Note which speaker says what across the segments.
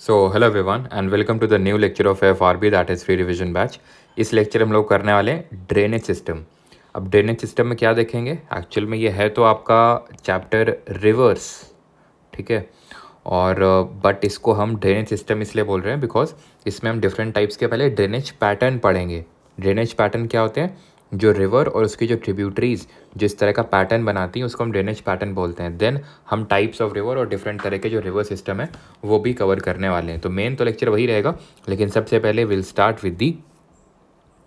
Speaker 1: Hello everyone and welcome to the new lecture of FRB that is free revision batch. इस lecture हम लोग करने वाले हैं ड्रेनेज सिस्टम। अब ड्रेनेज सिस्टम में क्या देखेंगे, एक्चुअल में ये है तो आपका चैप्टर रिवर्स, ठीक है। और बट इसको हम ड्रेनेज सिस्टम इसलिए बोल रहे हैं बिकॉज इसमें हम डिफरेंट टाइप्स के पहले ड्रेनेज पैटर्न पढ़ेंगे। ड्रेनेज पैटर्न क्या होते हैं, जो रिवर और उसकी जो ट्रिब्यूटरीज जिस तरह का पैटर्न बनाती हैं उसको हम ड्रेनेज पैटर्न बोलते हैं। देन हम टाइप्स ऑफ रिवर और डिफरेंट तरह के जो रिवर सिस्टम है वो भी कवर करने वाले हैं। तो मेन तो लेक्चर वही रहेगा, लेकिन सबसे पहले will start with the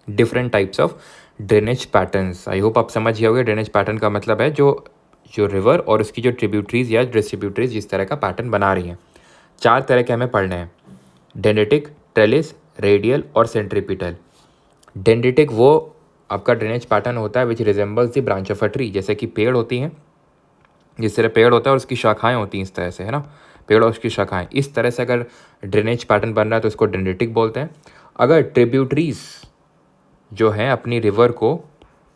Speaker 1: different types of drainage patterns. I hope आप समझ गए होंगे ड्रेनेज पैटर्न का मतलब है जो जो रिवर और उसकी जो ट्रिब्यूटरीज या डिस्ट्रीब्यूटरीज जिस तरह का पैटर्न बना रही हैं। चार तरह के हमें पढ़ने हैं, डेंडेटिक, ट्रेलिस, रेडियल और सेंट्रीपिटल। डेंडेटिक वो आपका ड्रेनेज पैटर्न होता है which resembles the branch of a tree, जैसे कि पेड़ होती हैं, जिस तरह पेड़ होता है और उसकी शाखाएं होती हैं इस तरह से, है ना, पेड़ और उसकी शाखाएं इस तरह से अगर ड्रेनेज पैटर्न बन रहा है तो उसको डेंडेटिक बोलते हैं। अगर ट्रिब्यूटरीज जो हैं अपनी रिवर को,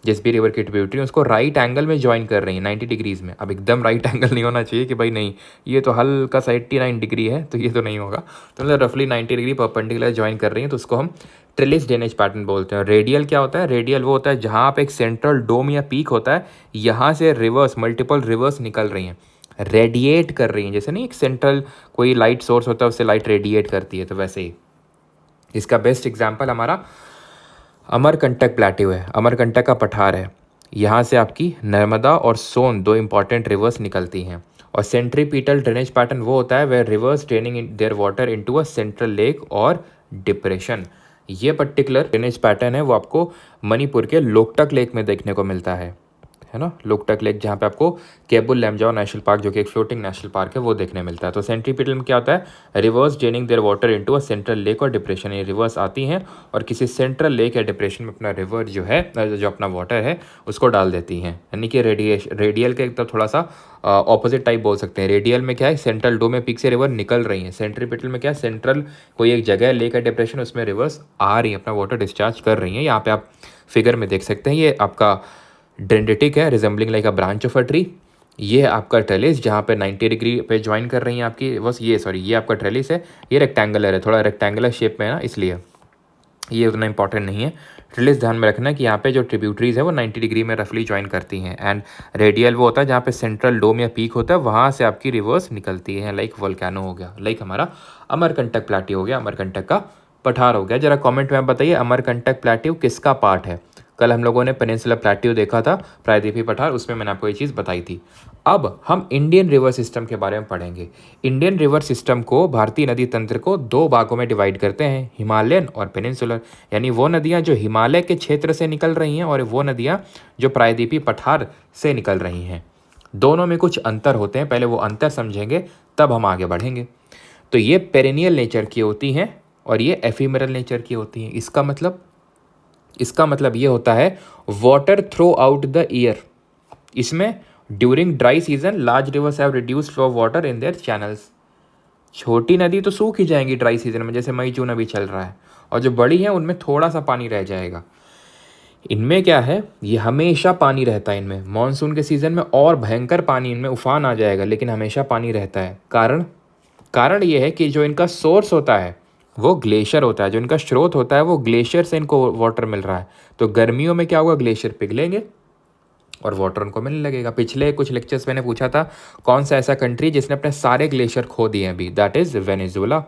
Speaker 1: जिस भी रिवर की ट्रिब्यूटरी उसको राइट एंगल में ज्वाइन कर रही हैं 90 डिग्रीज में। अब एकदम राइट एंगल नहीं होना चाहिए कि भाई नहीं ये तो हल्का सा 89 डिग्री है तो ये तो नहीं होगा, तो मतलब रफली 90 डिग्री परपेंडिकुलर ज्वाइन कर रही हैं तो उसको हम ट्रिलिस ड्रेनेज पैटर्न बोलते हैं। रेडियल क्या होता है, रेडियल वो होता है जहाँ पे एक सेंट्रल डोम या पीक होता है, यहाँ से रिवर्स मल्टीपल रिवर्स निकल रही हैं, रेडिएट कर रही हैं। जैसे नहीं एक सेंट्रल कोई लाइट सोर्स होता है उससे लाइट रेडिएट करती है, तो वैसे ही इसका बेस्ट एग्जाम्पल हमारा अमरकंटक प्लेट्यू है, अमरकंटक का पठार है। यहाँ से आपकी नर्मदा और सोन दो इंपॉर्टेंट रिवर्स निकलती हैं। और सेंट्रीपिटल ड्रेनेज पैटर्न वो होता है where rivers draining in their water into a central lake और डिप्रेशन। ये पर्टिकुलर ड्रेनेज पैटर्न है वो आपको मणिपुर के लोकटक लेक में देखने को मिलता है ना, लोकटक लेक जहाँ पे आपको केबुल लैमजाओ नेशनल पार्क जो कि एक फ्लोटिंग नेशनल पार्क है वो देखने मिलता है। तो सेंट्रीपिटल में क्या होता है, rivers draining their water into a central lake और डिप्रेशन। ये रिवर्स आती हैं और किसी सेंट्रल लेक या डिप्रेशन में अपना रिवर जो है जो अपना वाटर है उसको डाल देती हैं। यानी कि रेडियल के एक तो थोड़ा सा ऑपोजिट टाइप बोल सकते हैं। रेडियल में क्या है, सेंट्रल डोम में पीक से रिवर निकल रही है। सेंट्रीपिटल में क्या है, सेंट्रल कोई एक जगह लेक या डिप्रेशन उसमें रिवर्स आ रही है, अपना वाटर डिस्चार्ज कर रही हैं। यहाँ पे आप फिगर में देख सकते हैं, ये आपका डेंडेटिक है resembling like a branch of a tree. ये है आपका ट्रेलिस जहाँ पे 90 डिग्री पे ज्वाइन कर रही हैं आपकी, बस ये आपका ट्रेलिस है। ये रेक्टेंगुलर है, थोड़ा रेक्टेंगुलर शेप में है ना, इसलिए ये उतना इंपॉर्टेंट नहीं है। ट्रेलिस ध्यान में रखना कि यहाँ पे जो ट्रिब्यूटरीज है वो 90 डिग्री में रफली ज्वाइन करती हैं। एंड रेडियल वो होता है जहाँ पे सेंट्रल डोम या पीक होता है, वहाँ से आपकी रिवर्स निकलती है, लाइक वोल्केनो हो गया, लाइक हमारा अमरकंटक प्लेट्यू हो गया, अमरकंटक का पठार हो गया। जरा कमेंट में आप बताइए अमरकंटक प्लेट्यू किसका पार्ट है। कल हम लोगों ने पेनिनसुलर प्लेट्यू देखा था, प्रायद्वीपीय पठार, उसमें मैंने आपको ये चीज़ बताई थी। अब हम इंडियन रिवर सिस्टम के बारे में पढ़ेंगे। इंडियन रिवर सिस्टम को, भारतीय नदी तंत्र को दो भागों में डिवाइड करते हैं, हिमालयन और पेनिनसुलर। यानी वो नदियाँ जो हिमालय के क्षेत्र से निकल रही हैं और वो नदियाँ जो प्रायद्वीपीय पठार से निकल रही हैं। दोनों में कुछ अंतर होते हैं, पहले वो अंतर समझेंगे तब हम आगे बढ़ेंगे। तो ये पेरेनियल नेचर की होती हैं और ये एफिमेरल नेचर की होती हैं। इसका मतलब ये होता है water throughout the year. इसमें during dry season large rivers have reduced flow of water in their channels. छोटी नदी तो सूख ही जाएंगी ड्राई सीजन में, जैसे मई जून अभी चल रहा है, और जो बड़ी है उनमें थोड़ा सा पानी रह जाएगा। इनमें क्या है, ये हमेशा पानी रहता है इनमें। मानसून के सीजन में और भयंकर पानी, इनमें उफान आ जाएगा, लेकिन हमेशा पानी रहता है। कारण ये है कि जो इनका सोर्स होता है वो ग्लेशियर होता है, जो इनका स्रोत होता है वो ग्लेशियर से इनको वाटर मिल रहा है। तो गर्मियों में क्या होगा, ग्लेशियर पिघलेंगे और वाटर उनको मिलने लगेगा। पिछले कुछ लेक्चर्स मैंने पूछा था कौन सा ऐसा कंट्री जिसने अपने सारे ग्लेशियर खो दिए अभी, दैट इज़ वेनेजुएला।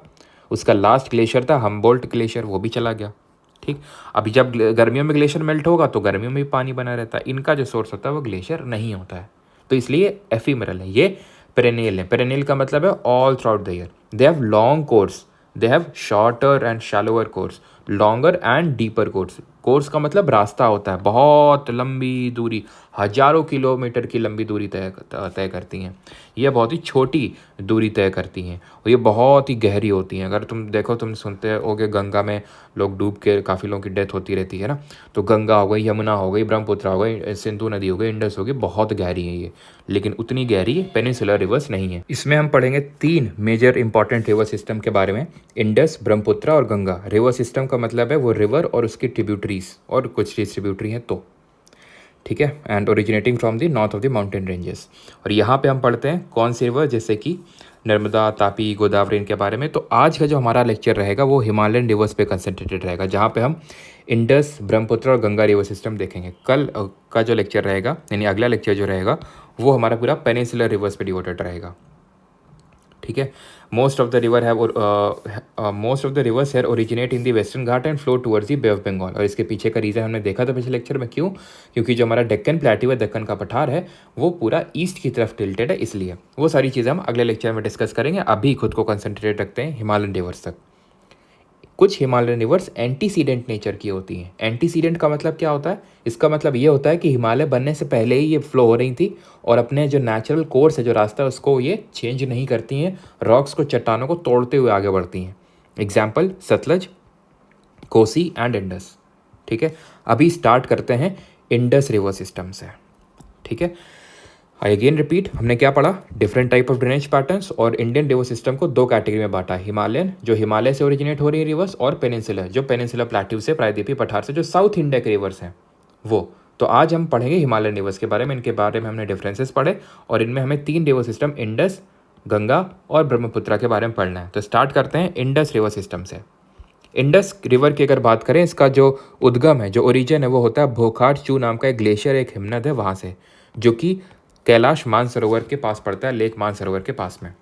Speaker 1: उसका लास्ट ग्लेशियर था हम्बोल्ट ग्लेशियर, वो भी चला गया। ठीक, अभी जब गर्मियों में ग्लेशियर मेल्ट होगा तो गर्मियों में भी पानी बना रहता है। इनका जो सोर्स होता है वो ग्लेशियर नहीं होता है, तो इसलिए एफिमेरल है। ये पेरेनियल है। पेरेनियल का मतलब है all through out the year. They have long course, they have shorter and shallower course, longer and deeper course. Course का मतलब रास्ता होता है, बहुत लंबी दूरी, हजारों किलोमीटर की लंबी दूरी तय करती हैं। ये बहुत ही छोटी दूरी तय करती हैं और ये बहुत ही गहरी होती हैं। अगर तुम देखो, तुम सुनते होगे गंगा में लोग डूब के काफ़ी लोगों की डेथ होती रहती है ना, तो गंगा हो गई, यमुना हो गई, ब्रह्मपुत्र हो गई, सिंधु नदी हो गई, इंडस हो गई, बहुत गहरी है ये, लेकिन उतनी गहरी पेनिनसुलर रिवर्स नहीं है। इसमें हम पढ़ेंगे तीन मेजर इंपॉर्टेंट रिवर सिस्टम के बारे में, इंडस, ब्रह्मपुत्र और गंगा। रिवर सिस्टम का मतलब है वो रिवर और उसकी ट्रिब्यूटरीज और कुछ डिस्ट्रीब्यूटरी हैं तो, ठीक है, and originating from the north of the mountain ranges. और यहाँ पे हम पढ़ते हैं कौन सी रिवर, जैसे कि नर्मदा, तापी, गोदावरी इनके बारे में। तो आज का जो हमारा लेक्चर रहेगा वो हिमालयन रिवर्स पे कंसंट्रेटेड रहेगा, जहाँ पे हम इंडस, ब्रह्मपुत्र और गंगा रिवर सिस्टम देखेंगे। कल का जो लेक्चर रहेगा, यानी अगला लेक्चर जो रहेगा, वो हमारा पूरा पेनिनसुलर रिवर्स पे डिवोटेड रहेगा। ठीक है। Most of the rivers here originate in the Western Ghat and flow towards the Bay of Bengal. और इसके पीछे का रीज़न हमने देखा था पिछले लेक्चर में। क्यों? क्योंकि जो हमारा डेक्कन प्लेट्यू है, दक्कन का पठार है, वो पूरा ईस्ट की तरफ टिल्टेड है, इसलिए वो सारी चीज़ें हम अगले लेक्चर में डिस्कस करेंगे। अभी खुद को कंसंट्रेट रखते हैं हिमालयन रिवर्स तक। कुछ हिमालयन रिवर्स एंटीसीडेंट नेचर की होती हैं। एंटीसीडेंट का मतलब क्या होता है? इसका मतलब ये होता है कि हिमालय बनने से पहले ही ये फ्लो हो रही थी और अपने जो नेचुरल कोर्स है, जो रास्ता है, उसको ये चेंज नहीं करती हैं, रॉक्स को, चट्टानों को तोड़ते हुए आगे बढ़ती हैं। Example Sutlej, Kosi and Indus. ठीक है। अभी स्टार्ट करते हैं इंडस रिवर सिस्टम से। ठीक है। आई अगेन रिपीट, हमने क्या पढ़ा? Different type of drainage patterns, और इंडियन रिवर सिस्टम को दो कैटेगरी में बांटा। हिमालयन, जो हिमालय से ओरिजिनेट हो रही है रिवर्स, और पेनिनसुलर, जो पेनिनसुलर प्लेट्यू से, प्रायद्वीपीय पठार से, जो साउथ इंडिया के रिवर्स हैं वो। तो आज हम पढ़ेंगे हिमालयन रिवर्स के बारे में। इनके बारे में हमने डिफरेंसेस पढ़े, और इनमें हमें 3 रिवर सिस्टम, इंडस, गंगा और ब्रह्मपुत्रा के बारे में पढ़ना है। तो स्टार्ट करते हैं इंडस रिवर सिस्टम से। इंडस रिवर की अगर बात करें, इसका जो उद्गम है, जो ओरिजिन है, वो होता है भोखार-चू नाम का एक ग्लेशियर, एक हिमनद है वहाँ से, जो कि कैलाश मानसरोवर के पास पड़ता है, लेक मानसरोवर के पास में।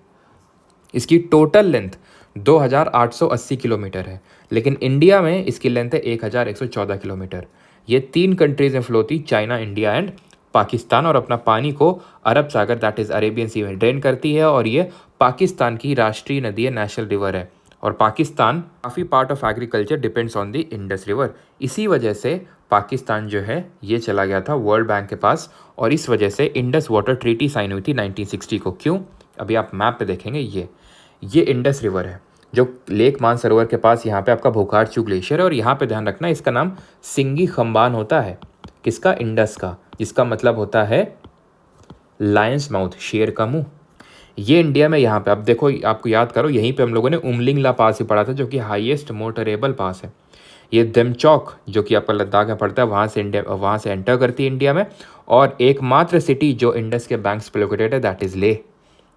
Speaker 1: इसकी टोटल लेंथ 2880 किलोमीटर है, लेकिन इंडिया में इसकी लेंथ है 1114 किलोमीटर। ये 3 कंट्रीज में फ्लो होती, चाइना, इंडिया एंड पाकिस्तान, और अपना पानी को अरब सागर, दैट इज़ अरेबियन सी में ड्रेन करती है। और ये पाकिस्तान की राष्ट्रीय नदी है, नेशनल रिवर है। और पाकिस्तान काफ़ी part of agriculture depends on the Indus river. इसी वजह से पाकिस्तान जो है ये चला गया था वर्ल्ड बैंक के पास, और इस वजह से इंडस वाटर ट्रीटी साइन हुई थी 1960 को। क्यों? अभी आप मैप पे देखेंगे, ये इंडस रिवर है, जो लेक मानसरोवर के पास, यहाँ पे आपका भोखार-चू ग्लेशियर है। और यहाँ पे ध्यान रखना, इसका नाम सिंगी खंबान होता है। किसका? इंडस का, जिसका मतलब होता है लायंस माउथ, शेर का मुंह। ये इंडिया में यहाँ पे, अब देखो, आपको याद करो, यहीं पे हम लोगों ने उमलिंगला पास ही पढ़ा था, जो कि हाईएस्ट मोटरेबल पास है। ये दमचौक, जो कि आपका लद्दाख में पड़ता है, वहाँ से एंटर करती है इंडिया में। और एकमात्र सिटी जो इंडस के बैंक्स पे लोकेटेड है, दैट इज़ लेह।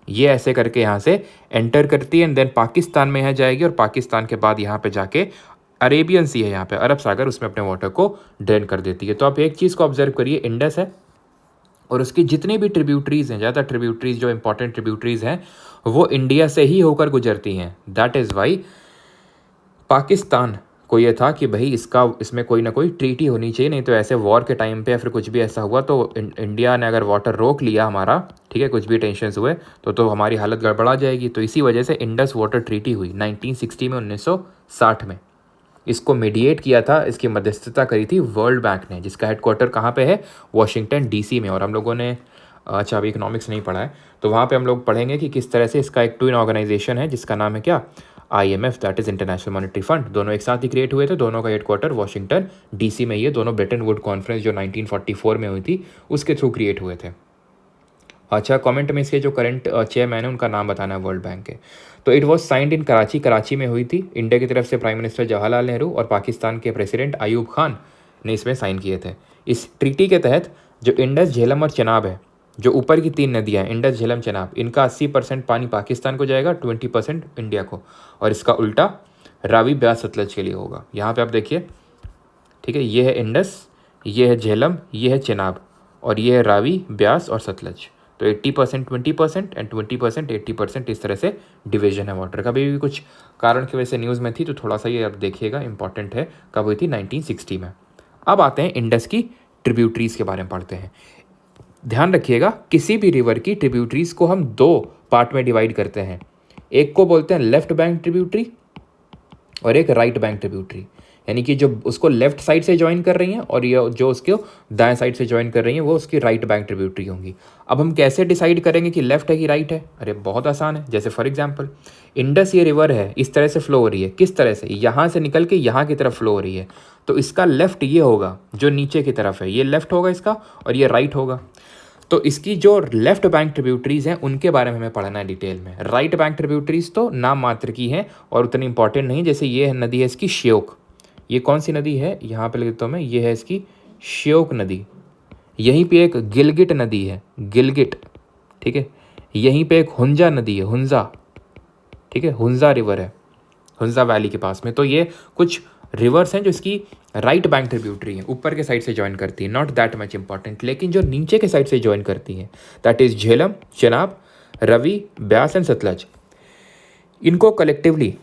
Speaker 1: ये ऐसे करके यहाँ से एंटर करती है, एंड देन पाकिस्तान में यहाँ जाएगी, और पाकिस्तान के बाद यहाँ पे जाके अरेबियन सी है, यहाँ पे अरब सागर, उसमें अपने वाटर को ड्रेन कर देती है। तो आप एक चीज़ को ऑब्जर्व करिए, इंडस है और उसकी जितनी भी ट्रिब्यूटरीज़ हैं, ज़्यादा ट्रिब्यूटरीज़, जो इंपॉर्टेंट ट्रिब्यूटरीज़ हैं, वो इंडिया से ही होकर गुजरती हैं। दैट इज़ वाई पाकिस्तान को ये था कि भाई इसमें कोई ना कोई ट्रीटी होनी चाहिए, नहीं तो ऐसे वॉर के टाइम पे या फिर कुछ भी ऐसा हुआ तो इंडिया ने अगर वाटर रोक लिया हमारा, ठीक है, कुछ भी टेंशन्स हुए तो हमारी हालत गड़बड़ा जाएगी। तो इसी वजह से इंडस वाटर ट्रीटी हुई 1960 में, 1960 में। इसको मीडिएट किया था, इसकी मध्यस्थता करी थी वर्ल्ड बैंक ने, जिसका हेडक्वार्टर कहाँ पे है? वॉशिंगटन डीसी में। और हम लोगों ने, अच्छा अभी इकोनॉमिक्स नहीं पढ़ा है, तो वहाँ पे हम लोग पढ़ेंगे कि किस तरह से इसका एक ट्विन ऑर्गेनाइजेशन है, जिसका नाम है क्या? IMF, that is international monetary fund. दोनों एक साथ ही क्रिएट हुए थे, दोनों का हेडक्वार्टर वॉशिंगटन डीसी में ही है। दोनों ब्रेटन वुड कॉन्फ्रेंस जो 1944 में हुई थी, उसके थ्रू क्रिएट हुए थे। अच्छा, कमेंट में इसके जो करंट चेयरमैन है, उनका नाम बताना है वर्ल्ड बैंक के। तो it was signed in Karachi में हुई थी। इंडिया की तरफ से प्राइम मिनिस्टर जवाहरलाल नेहरू और पाकिस्तान के प्रेसिडेंट अयूब खान ने इसमें साइन किए थे। इस ट्रीटी के तहत जो इंडस, झेलम और चेनाब है, जो ऊपर की 3 नदियाँ हैं, इंडस, झेलम, चेनाब, इनका 80% पानी पाकिस्तान को जाएगा, 20% इंडिया को। और इसका उल्टा रावी, ब्यास, सतलज के लिए होगा। यहाँ पे आप देखिए, ठीक है, ये है इंडस, ये है झेलम, ये है चेनाब, और ये है रावी, ब्यास और सतलज। तो 80% 20% एंड 20% 80%, इस तरह से डिवीजन है वाटर का। भी कुछ कारण की वजह से न्यूज़ में थी, तो थोड़ा सा ये अब देखिएगा, इंपॉर्टेंट है। कब हुई थी? 1960 में। अब आते हैं इंडस की ट्रिब्यूटरीज़ के बारे में पढ़ते हैं। ध्यान रखिएगा, किसी भी रिवर की ट्रिब्यूटरीज़ को हम 2 पार्ट में डिवाइड करते हैं। एक को बोलते हैं लेफ्ट बैंक ट्रिब्यूटरी और एक राइट बैंक ट्रिब्यूटरी, यानी कि जो उसको लेफ्ट साइड से ज्वाइन कर रही हैं और ये जो उसके दाएं साइड से ज्वाइन कर रही हैं, वो उसकी राइट बैंक ट्रिब्यूटरी होंगी। अब हम कैसे डिसाइड करेंगे कि लेफ्ट है कि राइट है? अरे बहुत आसान है। जैसे फॉर एग्जांपल, इंडस ये रिवर है, इस तरह से फ्लो हो रही है। किस तरह से? यहाँ से निकल के यहाँ की तरफ फ्लो हो रही है, तो इसका लेफ्ट ये होगा, जो नीचे की तरफ है, ये लेफ्ट होगा इसका, और ये राइट होगा। तो इसकी जो लेफ्ट बैंक ट्रिब्यूटरीज़ हैं, उनके बारे में हमें पढ़ना है डिटेल में। राइट बैंक ट्रिब्यूटरीज़ तो नाम मात्र की हैं और उतनी इंपॉर्टेंट नहीं। जैसे ये नदी है इसकी श्योक। ये कौन सी नदी है? यहाँ पे लिख देता हूँ मैं, ये है इसकी श्योक नदी। यहीं पे एक गिलगिट नदी है, गिलगिट, ठीक है, यहीं पे एक हुंजा नदी है, हुंजा, ठीक है, हुंजा रिवर है हुंजा वैली के पास में। तो ये कुछ रिवर्स हैं जो इसकी राइट बैंक ट्रिब्यूटरी है, ऊपर के साइड से ज्वाइन करती है, नॉट दैट मच इंपॉर्टेंट। लेकिन जो नीचे के साइड से ज्वाइन करती है that is Jhelum, Chenab, Ravi, Beas and Sutlej. इनको कलेक्टिवली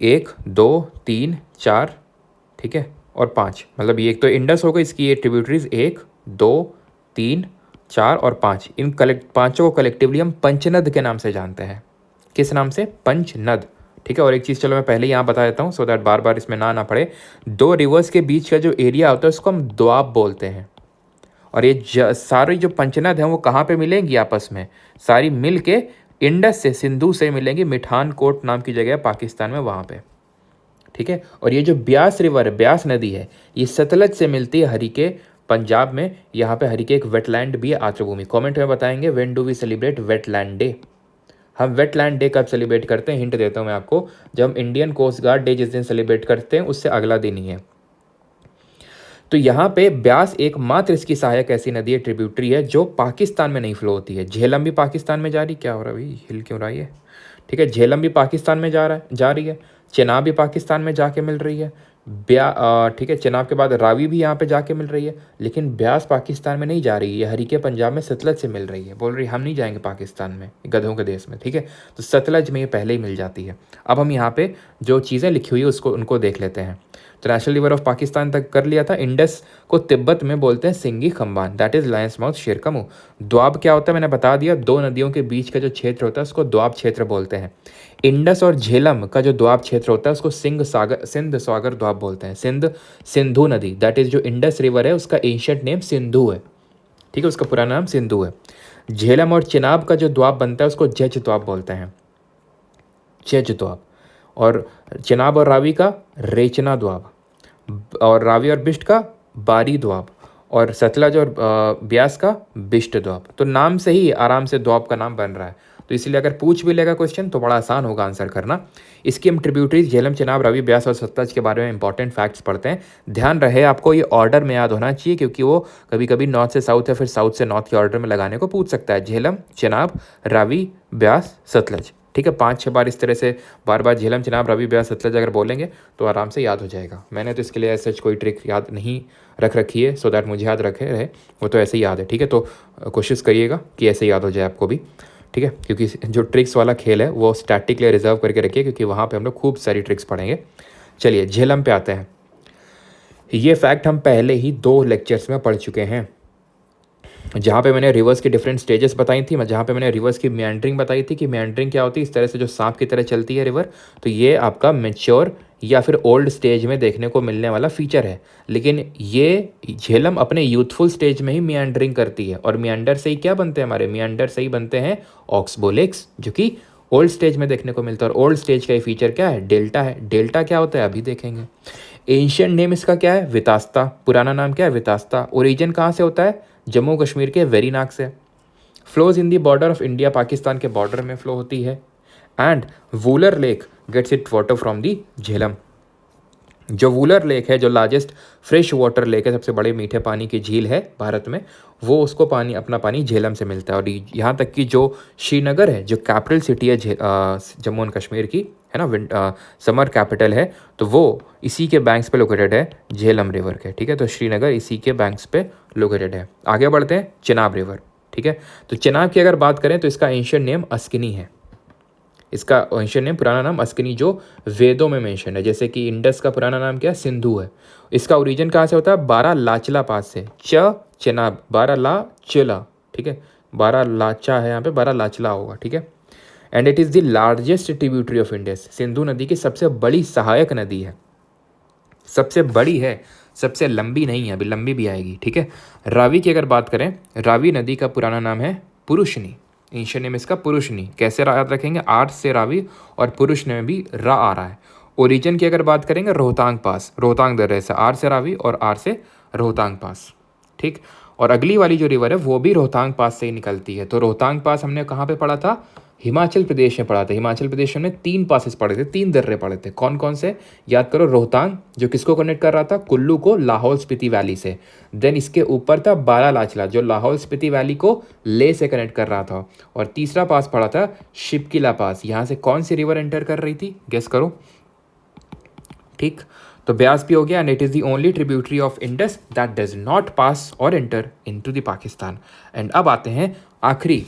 Speaker 1: 1 2 3 4, ठीक है, और 5, मतलब ये एक तो इंडस हो गई, इसकी ये ट्रिब्यूटरीज 1 2 3 4 और 5। इन पांचों को कलेक्टिवली हम पंचनद के नाम से जानते हैं। किस नाम से? पंचनद, ठीक है। और एक चीज़ चलो मैं पहले यहाँ बता देता हूँ सो दैट बार बार इसमें ना पड़े। दो रिवर्स के बीच का जो एरिया होता है उसको हम द्वाब बोलते हैं। और ये सारी जो पंचनद हैं वो कहाँ पे मिलेंगी आपस में? सारी मिल के इंडस से, सिंधु से मिलेंगी, मिठान कोट नाम की जगह है पाकिस्तान में, वहाँ पे, ठीक है। और ये जो ब्यास रिवर है, ब्यास नदी है, ये सतलज से मिलती है हरिके, पंजाब में। यहाँ पे हरिके एक वेटलैंड भी है, आर्द्रभूमि। कमेंट में बताएंगे when do we celebrate wetland day. हम वेटलैंड डे कब सेलिब्रेट करते हैं? हिंट देता हूँ मैं आपको, जब हम इंडियन कोस्ट गार्ड डे जिस दिन सेलिब्रेट करते हैं उससे अगला दिन ही है। तो यहाँ पे ब्यास एकमात्र इसकी सहायक ऐसी नदी है, ट्रिब्यूटरी है, जो पाकिस्तान में नहीं फ्लो होती है। झेलम भी पाकिस्तान में जा रही, क्या हो रहा है भाई, हिल क्यों रहा है, ठीक है। झेलम भी पाकिस्तान में जा रही है। चेनाब भी पाकिस्तान में जाके मिल रही है। ठीक है, चेनाब के बाद रावी भी यहाँ पे जाके मिल रही है। लेकिन ब्यास पाकिस्तान में नहीं जा रही है, हरिके पंजाब में सतलज से मिल रही है। बोल रही हम नहीं जाएंगे पाकिस्तान में, गधों के देश में, ठीक है। तो सतलज में ये पहले ही मिल जाती है। अब हम यहाँ पे जो चीज़ें लिखी हुई है उनको देख लेते हैं। तो नेशनल रिवर ऑफ पाकिस्तान तक कर लिया था। इंडस को तिब्बत में बोलते हैं सिंगी खम्बान, दैट इज लायंस माउथ शेर का मुंह। द्वाब क्या होता है मैंने बता दिया, दो नदियों के बीच का जो क्षेत्र होता है उसको द्वाब क्षेत्र बोलते हैं। इंडस और झेलम का जो द्वाब क्षेत्र होता है उसको सिंध सागर द्वाब बोलते हैं। सिंधु नदी, दैट इज जो इंडस रिवर है उसका एंशिएंट नेम सिंधु है, ठीक है, उसका पुराना नाम सिंधु है। झेलम और चिनाब का जो द्वाब बनता है उसको जज द्वाब बोलते हैं, जज द्वाब। और चिनाब और रावी का रेचना द्वाब, और रावी और बिष्ट का बारी द्वाब, और सतलज और ब्यास का बिष्ट द्वाब। तो नाम से ही आराम से द्वाब का नाम बन रहा है। तो इसलिए अगर पूछ भी लेगा क्वेश्चन तो बड़ा आसान होगा आंसर करना। इसकी हम ट्रिब्यूटरीज झेलम, चिनाब, रावी, ब्यास और सतलज के बारे में इंपॉर्टेंट फैक्ट्स पढ़ते हैं। ध्यान रहे आपको ये ऑर्डर में याद होना चाहिए, क्योंकि वो कभी कभी नॉर्थ से साउथ या फिर साउथ से नॉर्थ के ऑर्डर में लगाने को पूछ सकता है। झेलम, चिनाब, रावी, ब्यास, सतलज, ठीक है। 5-6 बार इस तरह से बार बार झेलम, चिनाब, रवि, ब्यास, सतलज अगर बोलेंगे तो आराम से याद हो जाएगा। मैंने तो इसके लिए ऐसा कोई ट्रिक याद नहीं रख रखी है सो दैट मुझे याद रहे, वो तो ऐसे ही याद है, ठीक है। तो कोशिश करिएगा कि ऐसे याद हो जाए आपको भी, ठीक है, क्योंकि जो ट्रिक्स वाला खेल है वो स्टैटिक लिए रिजर्व करके रखिए, क्योंकि वहाँ पर हम लोग खूब सारी ट्रिक्स पढ़ेंगे। चलिए झेलम पे आते हैं। ये फैक्ट हम पहले ही 2 लेक्चर्स में पढ़ चुके हैं, जहाँ पे मैंने रिवर्स की डिफरेंट स्टेजेस बताई थी, जहाँ पे मैंने रिवर्स की मेंडरिंग बताई थी कि मेंडरिंग क्या होती है, इस तरह से जो सांप की तरह चलती है रिवर। तो ये आपका मैच्योर या फिर ओल्ड स्टेज में देखने को मिलने वाला फीचर है। लेकिन ये झेलम अपने यूथफुल स्टेज में ही मियांडरिंग करती है, और मियांडर से ही क्या बनते हैं हमारे, मियांडर से ही बनते हैं ऑक्सबोलेक्स, जो कि ओल्ड स्टेज में देखने को मिलता है। और ओल्ड स्टेज का ये फीचर क्या है, डेल्टा है। डेल्टा क्या होता है अभी देखेंगे। एंशियंट नेम इसका क्या है, वितास्ता, पुराना नाम क्या है, वितास्ता। ओरिजिन कहाँ से होता है, जम्मू कश्मीर के वेरीनाग से। Flows in the border of India, Pakistan के बॉर्डर में फ्लो होती है। And Wular lake gets it water from the Jhelum. जो वूलर लेक है, जो लार्जेस्ट फ्रेश वाटर लेक है, सबसे बड़े मीठे पानी की झील है भारत में, वो उसको अपना पानी झेलम से मिलता है। और यहाँ तक कि जो श्रीनगर है, जो कैपिटल सिटी है जम्मू एंड कश्मीर की, है ना, समर कैपिटल है, तो वो इसी के बैंक्स पे लोकेटेड है, झेलम रिवर के, ठीक है। तो श्रीनगर इसी के बैंक्स पे लोकेटेड है। आगे बढ़ते हैं, चिनाब रिवर, ठीक है। तो चिनाब की अगर बात करें तो इसका एंशिएंट नेम अस्किनी है। इसका एंशिएंट नेम, पुराना नाम अस्किनी, जो वेदों में मेंशन है। जैसे कि इंडस का पुराना नाम क्या है, सिंधु है। इसका ओरिजिन कहाँ से होता है, बारा लाचला पास से। चिनाब, बारा लाचला, ठीक है, बारा लाचा है यहाँ पे, बारा लाचला होगा, ठीक है। And it is the largest tributary of Indus. Sindhu नदी की सबसे बड़ी सहायक नदी है, सबसे बड़ी है, सबसे लंबी नहीं है, अभी लंबी भी आएगी, ठीक है। रावी की अगर बात करें, रावी नदी का पुराना नाम है पुरुषनी, एंशिएंट नेम इसका पुरुषनी। कैसे याद रखेंगे, आर से रावी और पुरुष में भी रा आ रहा है। ओरिजिन की अगर बात करेंगे, रोहतांग पास, रोहतांग दर्रे से, आर से रावी और आर से रोहतांग पास, ठीक। और अगली वाली जो रिवर है वो भी रोहतांग पास से ही निकलती है। तो रोहतांग पास हमने कहाँ पे पढ़ा था, हिमाचल प्रदेश में पढ़ा था। हिमाचल प्रदेश में 3 पासेस पढ़े थे, 3 दर्रे पढ़े थे। कौन कौन से याद करो? रोहतांग जो किसको कनेक्ट कर रहा था? कुल्लू को लाहौल स्पीति वैली से। देन इसके ऊपर था बारालाचला जो लाहौल स्पीति वैली को ले से कनेक्ट कर रहा था। और तीसरा पास पढ़ा था शिपकिला पास। यहाँ से कौन सी रिवर एंटर कर रही थी? गेस करो। ठीक, तो ब्यास भी हो गया and it is the only tributary of Indus that does not pass और enter into the Pakistan. And अब आते हैं आखिरी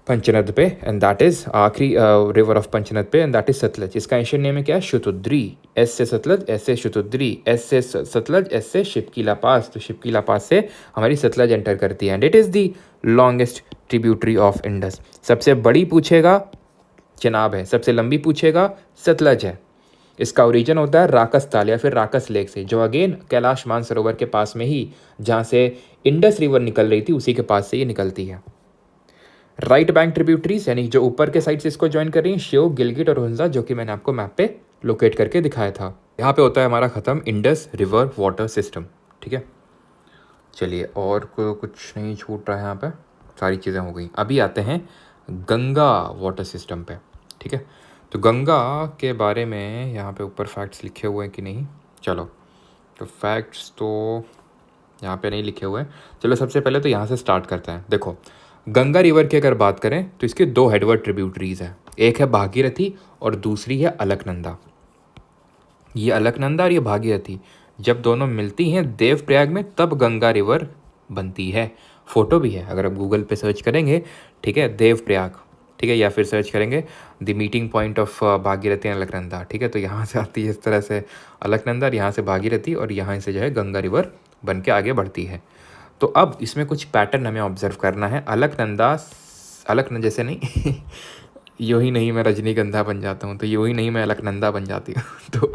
Speaker 1: पंचनद पे एंड दैट इज आखिरी रिवर ऑफ पंचनद पे एंड दैट इज सतलज। इसका एशियन नेम है क्या? शतुद्री। एस से सतलज, एस से शतुद्री, एस से सतलज, एस से शिपकिला पास। तो शिपकिला पास से हमारी सतलज एंटर करती है and it is the longest tributary of Indus. सबसे बड़ी पूछेगा चेनाब है, सबसे लंबी पूछेगा सतलज है। इसका ओरिजिन होता है राकस ताल या फिर राकस लेक से, जो अगेन कैलाश मानसरोवर के पास में ही जहाँ से इंडस रिवर निकल रही थी उसी के पास से ये निकलती है। राइट बैंक ट्रिब्यूटरीज यानी जो ऊपर के साइड से इसको ज्वाइन कर रही हैं, श्योक, गिलगिट और हुंजा, जो कि मैंने आपको मैप पे लोकेट करके दिखाया था। यहाँ पे होता है हमारा ख़त्म इंडस रिवर वाटर सिस्टम। ठीक है, चलिए और कुछ नहीं छूट रहा है, यहाँ पे सारी चीज़ें हो गई। अभी आते हैं गंगा वाटर सिस्टम पे। ठीक है, तो गंगा के बारे में यहाँ पे ऊपर फैक्ट्स लिखे हुए हैं कि नहीं? चलो, तो फैक्ट्स तो यहाँ पे नहीं लिखे हुए हैं। चलो सबसे पहले तो यहाँ से स्टार्ट करते हैं। देखो, गंगा रिवर की अगर बात करें तो इसके 2 हेडवर्ड ट्रिब्यूटरीज हैं, एक है भागीरथी और दूसरी है अलकनंदा। ये अलकनंदा और ये भागीरथी जब दोनों मिलती हैं देवप्रयाग में तब गंगा रिवर बनती है। फोटो भी है, अगर आप गूगल पे सर्च करेंगे, ठीक है, देवप्रयाग, ठीक है, या फिर सर्च करेंगे the meeting point of Bhagirathi and Alaknanda, ठीक है, तो यहाँ से आती है इस तरह से अलकनंदा और यहाँ से भागीरथी और यहाँ से जो है गंगा रिवर बन के आगे बढ़ती है। तो अब इसमें कुछ पैटर्न हमें ऑब्जर्व करना है। अलकनंदा जैसे नहीं यूँ ही नहीं मैं रजनीगंधा बन जाता हूँ, तो यूँ ही नहीं मैं अलकनंदा बन जाती हूँ तो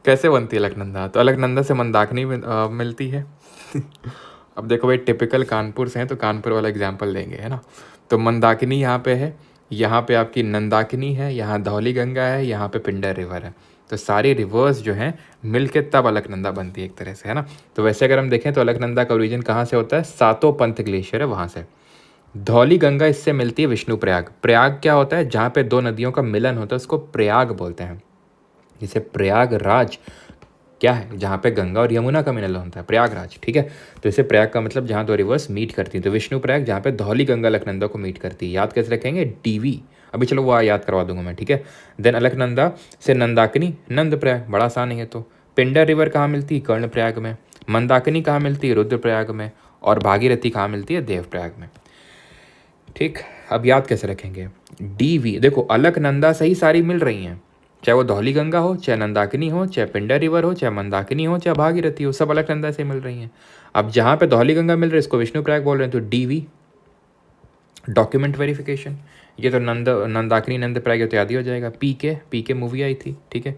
Speaker 1: कैसे बनती है अलकनंदा? तो अलकनंदा से मंदाकिनी मिलती है अब देखो भाई, टिपिकल कानपुर से हैं तो कानपुर वाला एग्जाम्पल लेंगे, है ना। तो मंदाकिनी यहाँ पे है, यहाँ पे आपकी नंदाकिनी है, यहाँ धौली गंगा है, यहाँ पे पिंडर रिवर है। तो सारी रिवर्स जो हैं मिल के तब अलकनंदा बनती है एक तरह से, है ना। तो वैसे अगर हम देखें तो अलकनंदा का ओरिजिन कहाँ से होता है? सातों पंथ ग्लेशियर है वहाँ से। धौली गंगा इससे मिलती है विष्णु प्रयाग। प्रयाग क्या होता है? जहाँ पे 2 नदियों का मिलन होता है उसको प्रयाग बोलते हैं। जैसे प्रयागराज क्या है? जहाँ पे गंगा और यमुना का मिलन होता है, प्रयागराज, ठीक है। तो इसे प्रयाग का मतलब जहाँ 2 रिवर्स मीट करती है। तो विष्णु प्रयाग जहाँ पे धौली गंगा अलकनंदा को मीट करती है। याद कैसे रखेंगे? डीवी। अभी चलो वो याद करवा दूंगा मैं, ठीक है। देन अलकनंदा से नंदाकिनी, नंद प्रयाग, बड़ा आसान है तो। पिंडर रिवर कहाँ मिलती है? कर्ण प्रयाग में। मंदाकिनी कहाँ मिलती है? रुद्रप्रयाग में। और भागीरथी कहाँ मिलती है? देवप्रयाग में। ठीक, अब याद कैसे रखेंगे? डीवी। देखो, अलकनंदा से ही सारी मिल रही हैं, चाहे वो धौली गंगा हो, चाहे नंदाकिनी हो, चाहे पिंडर रिवर हो, चाहे मंदाकिनी हो, चाहे भागीरथी हो, सब अलकनंदा से मिल रही हैं। अब जहाँ पे धौली गंगा मिल रही है इसको विष्णु प्रयाग बोल रहे हैं, तो डीवी। डॉक्यूमेंट वेरिफिकेशन, ये तो नंदाकिनी नंद प्रयाग तो याद ही हो जाएगा। पीके मूवी आई थी, ठीक है।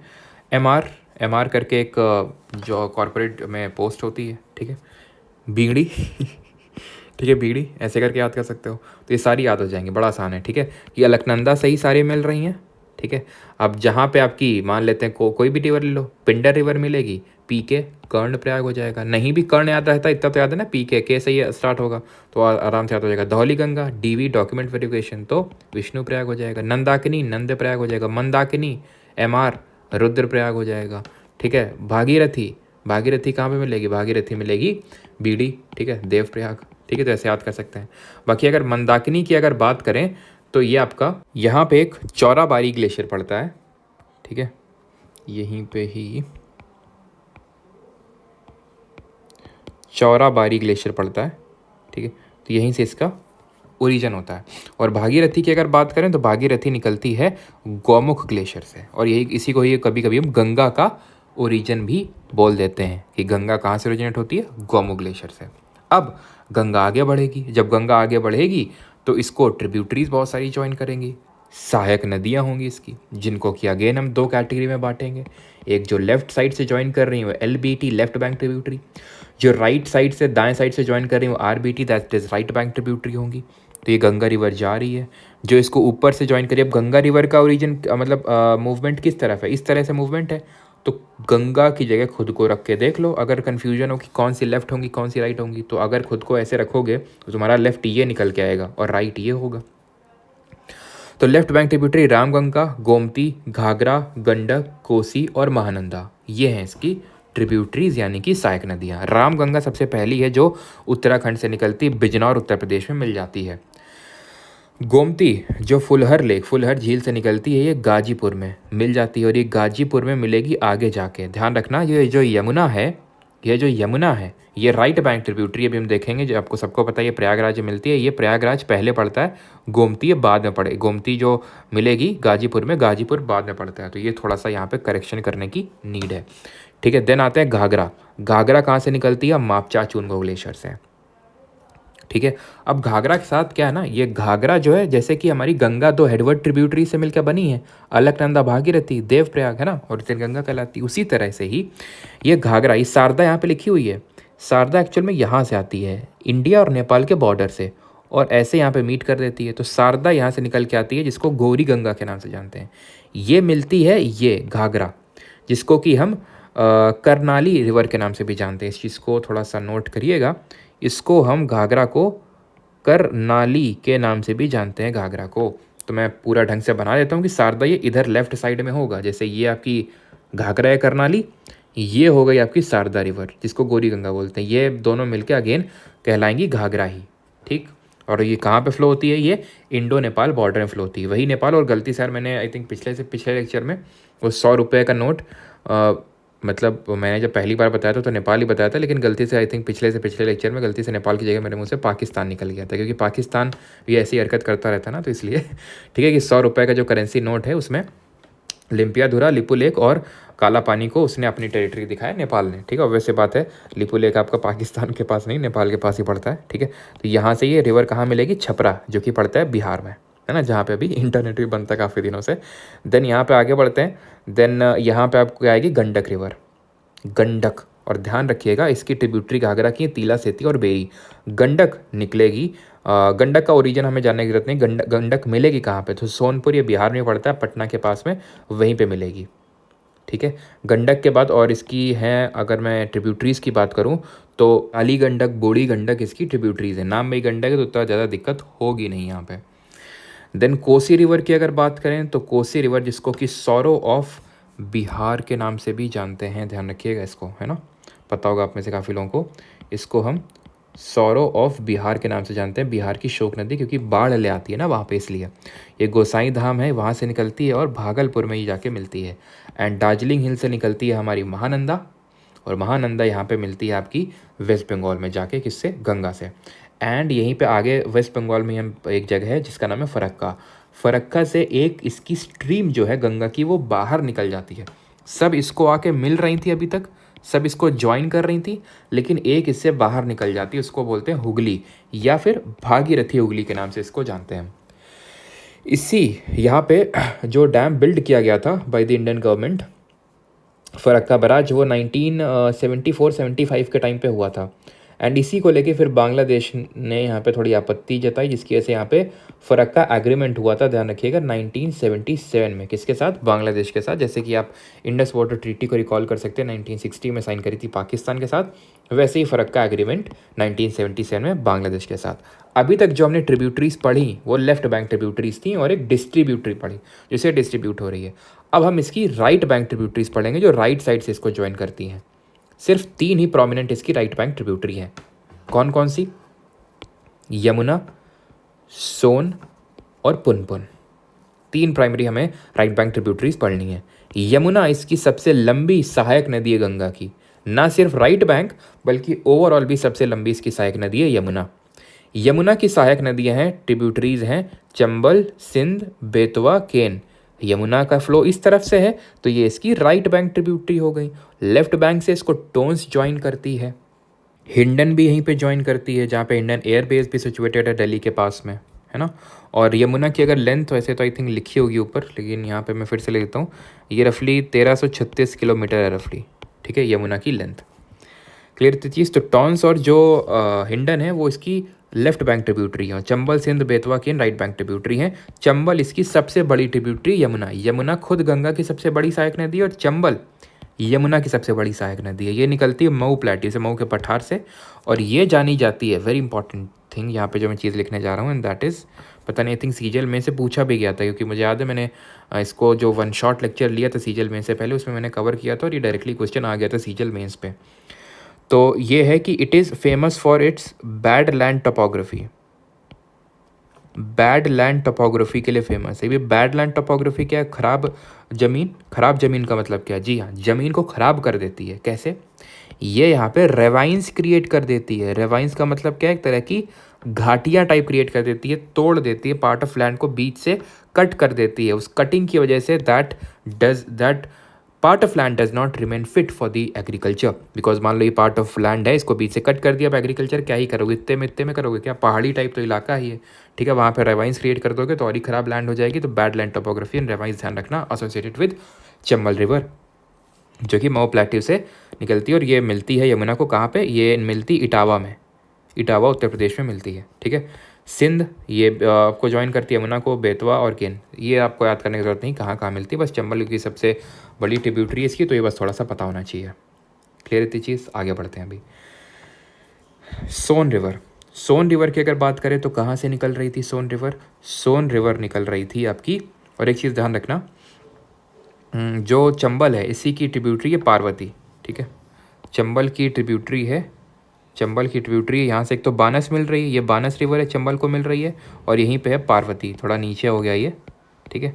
Speaker 1: एमआर करके एक जो कॉर्पोरेट में पोस्ट होती है, ठीक है। बीगड़ी ठीक है, बीगड़ी ऐसे करके याद कर सकते हो। तो ये सारी याद हो जाएंगे, बड़ा आसान है, ठीक है। ये अलकनंदा से ही सारी मिल रही हैं, ठीक है। अब जहाँ पे आपकी मान लेते हैं कोई भी रिवर ले लो, पिंडर रिवर मिलेगी, पीके कर्ण प्रयाग हो जाएगा। नहीं भी कर्ण याद रहता इतना तो याद है ना, पीके के से ही स्टार्ट होगा तो आराम से याद हो जाएगा। Dhauli Ganga, DV document verification, तो विष्णु प्रयाग हो जाएगा। नंदाकिनी नंद प्रयाग हो जाएगा। मंदाकिनी एमआर रुद्र प्रयाग हो जाएगा, ठीक है। भागीरथी कहाँ पे मिलेगी? भागीरथी मिलेगी बीड़ी, ठीक है, देवप्रयाग, ठीक है। तो ऐसे याद कर सकते हैं। बाकी अगर मंदाकिनी की अगर बात करें तो ये आपका यहाँ पे एक चौराबाड़ी ग्लेशियर पड़ता है, ठीक है, यहीं पे ही चौराबाड़ी ग्लेशियर पड़ता है, ठीक है। तो यहीं से इसका ओरिजिन होता है। और भागीरथी की अगर बात करें तो भागीरथी निकलती है गौमुख ग्लेशियर से, और यही इसी को ही कभी कभी हम गंगा का ओरिजिन भी बोल देते हैं कि गंगा कहाँ से ओरिजिनेट होती है? गौमुख ग्लेशियर से। अब गंगा आगे बढ़ेगी, जब गंगा आगे बढ़ेगी तो इसको ट्रिब्यूटरीज बहुत सारी ज्वाइन करेंगी, सहायक नदियाँ होंगी इसकी, जिनको कि अगेन हम 2 कैटेगरी में बांटेंगे। एक जो लेफ्ट साइड से ज्वाइन कर रही है वो LBT लेफ्ट बैंक ट्रिब्यूटरी, जो राइट साइड से दाएं साइड से ज्वाइन कर रही है वो RBT that is right bank tributary होंगी। तो ये गंगा रिवर जा रही है, जो इसको ऊपर से ज्वाइन करिए। अब गंगा रिवर का ओरिजिन मतलब मूवमेंट किस तरफ है? इस तरह से मूवमेंट है, तो गंगा की जगह खुद को रख के देख लो। अगर कन्फ्यूजन हो कि कौन सी लेफ्ट होंगी कौन सी राइट होंगी, तो अगर खुद को ऐसे रखोगे तो तुम्हारा लेफ्ट ये निकल के आएगा और राइट ये होगा। तो left bank tributary Ramganga, Gomti, Ghaghara, Gandak, Kosi और महानंदा, ये हैं इसकी ट्रिब्यूटरीज यानी कि सहायक नदियाँ। रामगंगा सबसे पहली है जो उत्तराखंड से निकलती, बिजनौर उत्तर प्रदेश में मिल जाती है। गोमती जो फुलहर झील से निकलती है, ये गाजीपुर में मिल जाती है और ये गाजीपुर में मिलेगी आगे जाके। ध्यान रखना ये जो यमुना है ये राइट बैंक ट्रिब्यूटरी अभी हम देखेंगे, जो आपको सबको पता है ये प्रयागराज में मिलती है। ये प्रयागराज पहले पड़ता है, गोमती ये बाद में पड़े। गोमती जो मिलेगी गाजीपुर में, गाजीपुर बाद में पड़ता है, तो ये थोड़ा सा यहाँ पे करेक्शन करने की नीड है, ठीक है। देन आते हैं घाघरा। घाघरा कहाँ से निकलती है? मापचा चूनगो ग्लेशियर से, ठीक है। अब घाघरा के साथ क्या है ना, ये घाघरा जो है जैसे कि हमारी गंगा दो हेडवर्ड ट्रिब्यूटरी से मिलकर बनी है, अलकनंदा, भागीरथी, देवप्रयाग, है ना, और फिर गंगा कहलाती। उसी तरह से ही ये घाघरा, ये शारदा यहाँ पे लिखी हुई है, शारदा एक्चुअल में यहाँ से आती है, इंडिया और नेपाल के बॉर्डर से, और ऐसे यहाँ पे मीट कर देती है। तो शारदा यहाँ से निकल के आती है, जिसको गौरी गंगा के नाम से जानते हैं। ये मिलती है ये घाघरा, जिसको कि हम करनाली रिवर के नाम से भी जानते हैं। इस चीज़ को थोड़ा सा नोट करिएगा, इसको हम घाघरा को करनाली के नाम से भी जानते हैं घाघरा को। तो मैं पूरा ढंग से बना देता हूँ कि शारदा ये इधर लेफ्ट साइड में होगा, जैसे ये आपकी घाघरा है करनाली, ये हो गई आपकी शारदा रिवर जिसको गौरी गंगा बोलते हैं। ये दोनों मिलके अगेन कहलाएंगी घाघरा ही, ठीक। और ये कहाँ पे फ्लो होती है? ये इंडो नेपाल बॉर्डर में फ्लो होती है, वही नेपाल। और गलती से मैंने आई थिंक पिछले लेक्चर में वो 100 रुपये का नोट मतलब मैंने जब पहली बार बताया था तो नेपाल ही बताया था, लेकिन गलती से आई थिंक पिछले लेक्चर में गलती से नेपाल की जगह मेरे मुंह से पाकिस्तान निकल गया था, क्योंकि पाकिस्तान भी ऐसी हरकत करता रहता ना, तो इसलिए ठीक है कि 100 रुपये का जो करेंसी नोट है उसमें लिम्पियाधुरा, लिपू लेक और काला पानी को उसने अपनी टेरिटरी दिखाया नेपाल ने, ठीक है। वैसे बात है लिपू लेक आपका पाकिस्तान के पास नहीं, नेपाल के पास ही पड़ता है, ठीक है। तो यहाँ से ये रिवर कहाँ मिलेगी? छपरा, जो कि पड़ता है बिहार में, है ना, जहाँ पे अभी इंटरनेट भी बनता है काफ़ी दिनों से। देन यहाँ पे आगे बढ़ते हैं। देन यहाँ पे आपको आएगी गंडक रिवर, गंडक, और ध्यान रखिएगा इसकी ट्रिब्यूटरी घाघरा की तिला, सेती और बेरी। गंडक निकलेगी, गंडक का ओरिजिन हमें जानने की जरूरत नहीं। गंडक मिलेगी कहाँ पे? तो सोनपुर, ये बिहार में पड़ता है, पटना के पास में, वहीं पे मिलेगी, ठीक है। गंडक के बाद और इसकी हैं, अगर मैं ट्रिब्यूटरीज़ की बात करूँ तो काली गंडक, बूढ़ी गंडक इसकी ट्रिब्यूटरीज़ है। नाम में ही गंडक है तो उतना ज़्यादा दिक्कत होगी नहीं यहाँ पे। देन कोसी रिवर की अगर बात करें तो कोसी रिवर, जिसको कि सौरो ऑफ बिहार के नाम से भी जानते हैं, ध्यान रखिएगा इसको, है ना, पता होगा आप में से काफ़ी लोगों को। इसको हम सौरो ऑफ बिहार के नाम से जानते हैं, बिहार की शोक नदी, क्योंकि बाढ़ ले आती है ना वहाँ पे, इसलिए। ये गोसाई धाम है, वहाँ से निकलती है और भागलपुर में ही जाके मिलती है। एंड दार्जिलिंग हिल से निकलती है हमारी महानंदा, और महानंदा यहाँ पे मिलती है आपकी वेस्ट बंगाल में जाके, किससे? गंगा से। एंड यहीं पे आगे वेस्ट बंगाल में हम एक जगह है जिसका नाम है फरक्का। फरक्का से एक इसकी स्ट्रीम जो है गंगा की, वो बाहर निकल जाती है। सब इसको आके मिल रही थी अभी तक, सब इसको ज्वाइन कर रही थी, लेकिन एक इससे बाहर निकल जाती है, उसको बोलते हैं हुगली, या फिर भागीरथी हुगली के नाम से इसको जानते हैं। इसी यहाँ पे जो डैम बिल्ड किया गया था by the Indian government, Farakka barrage, वो 1974-75 के टाइम पे हुआ था। एंड इसी को लेके फिर बांग्लादेश ने यहाँ पे थोड़ी आपत्ति जताई, जिसकी वजह से यहाँ पे फरक्का एग्रीमेंट हुआ था, ध्यान रखिएगा, 1977 में। किसके साथ? बांग्लादेश के साथ। जैसे कि आप इंडस वाटर ट्रीटी को रिकॉल कर सकते हैं, 1960 में साइन करी थी पाकिस्तान के साथ, वैसे ही फरक्का एग्रीमेंट 1977 में बांग्लादेश के साथ। अभी तक जो हमने ट्रिब्यूटरीज पढ़ी वो लेफ्ट बैंक ट्रिब्यूटरीज थी, और एक डिस्ट्रीब्यूटरी पढ़ी जिसे डिस्ट्रीब्यूट हो रही है। अब हम इसकी राइट बैंक ट्रिब्यूटरीज पढ़ेंगे, जो राइट साइड से इसको ज्वाइन करती हैं। सिर्फ 3 ही प्रोमिनेंट इसकी राइट बैंक ट्रिब्यूटरी हैं। कौन कौन सी? यमुना, सोन और पुनपुन। 3 प्राइमरी हमें राइट बैंक ट्रिब्यूटरीज पढ़नी है। यमुना इसकी सबसे लंबी सहायक नदी है गंगा की, ना सिर्फ राइट बैंक बल्कि ओवरऑल भी सबसे लंबी इसकी सहायक नदी है यमुना। यमुना की सहायक नदियां हैं, ट्रिब्यूटरीज हैं, चंबल, सिंध, बेतवा, केन। यमुना का फ्लो इस तरफ से है तो ये इसकी राइट बैंक ट्रिब्यूटरी हो गई। लेफ्ट बैंक से इसको टोंस ज्वाइन करती है, हिंडन भी यहीं पे ज्वाइन करती है, जहाँ पे हिंडन एयरबेस भी सिचुएटेड है दिल्ली के पास में, है ना। और यमुना की अगर लेंथ वैसे तो आई थिंक लिखी होगी ऊपर, लेकिन यहाँ पे मैं फिर से ले लेता हूँ, ये रफली 1336 किलोमीटर है रफली, ठीक है, यमुना की लेंथ। क्लियर थी चीज़। तो टॉन्स और जो हिंडन है वो इसकी लेफ्ट बैंक ट्रिब्यूटरी है, चंबल, सिंध, बेतवा, केन राइट बैंक ट्रिब्यूटरी है। चंबल इसकी सबसे बड़ी ट्रिब्यूटरी, यमुना, यमुना खुद गंगा की सबसे बड़ी सहायक नदी है, और चंबल यमुना की सबसे बड़ी सहायक नदी है। ये निकलती है मऊ प्लेटी से, मऊ के पठार से, और ये जानी जाती है, वेरी इंपॉर्टेंट थिंग यहाँ पे जो मैं चीज़ लिखने जा रहा हूँ, एंड दैट इज़ पता नहीं, आई थिंक सीजीएल में से पूछा भी गया था, क्योंकि मुझे याद है मैंने इसको जो वन शॉट लेक्चर लिया था सीजीएल में से पहले, उसमें मैंने कवर किया था और ये डायरेक्टली क्वेश्चन आ गया था सीजीएल मेंस पे। तो ये है कि it is famous for its bad land topography. Bad land topography के लिए फेमस है। ये बैड लैंड टोपोग्राफी क्या है? खराब ज़मीन। खराब ज़मीन का मतलब क्या है? जी हाँ, ज़मीन को ख़राब कर देती है। कैसे? ये यहाँ पे रेवाइंस क्रिएट कर देती है। रेवाइंस का मतलब क्या है? एक तरह की घाटियाँ टाइप क्रिएट कर देती है, तोड़ देती है, पार्ट ऑफ लैंड को बीच से कट कर देती है। उस कटिंग की वजह say that part of land does not remain fit for the agriculture. Because मान लो ये पार्ट ऑफ लैंड है, इसको बीच से कट कर दिया, अब एग्रीकल्चर क्या ही करोगे? इतने में करोगे क्या? पहाड़ी टाइप तो इलाका ही है, ठीक है, वहाँ पे रेवाइंस क्रिएट कर दोगे तो और ही खराब लैंड हो जाएगी। तो bad land topography and ravines ध्यान रखना, एसोसिएटेड विद चंबल रिवर, जो कि मऊ प्लेट्यू से निकलती है। और ये मिलती है यमुना को कहाँ पे? ये मिलती इटावा में। इटावा उत्तर प्रदेश में मिलती है, ठीक है। सिंध ये आपको ज्वाइन करती है यमुना को, बेतवा और केन। ये आपको याद करने की जरूरत नहीं कहाँ कहाँ मिलती है, बस चंबल की सबसे बड़ी ट्रिब्यूटरी है इसकी, तो ये बस थोड़ा सा पता होना चाहिए। क्लियर इतनी चीज़? आगे बढ़ते हैं अभी। सोन रिवर। सोन रिवर की अगर बात करें तो कहाँ से निकल रही थी सोन रिवर? सोन रिवर निकल रही थी आपकी, और एक चीज़ ध्यान रखना, जो चंबल है इसी की ट्रिब्यूटरी है पार्वती, ठीक है। चंबल की ट्रिब्यूटरी है, चंबल की ट्रिब्यूटरी यहाँ से एक तो बानस मिल रही है, ये बानस रिवर है, चंबल को मिल रही है, और यहीं पे है पार्वती, थोड़ा नीचे हो गया ये, ठीक है,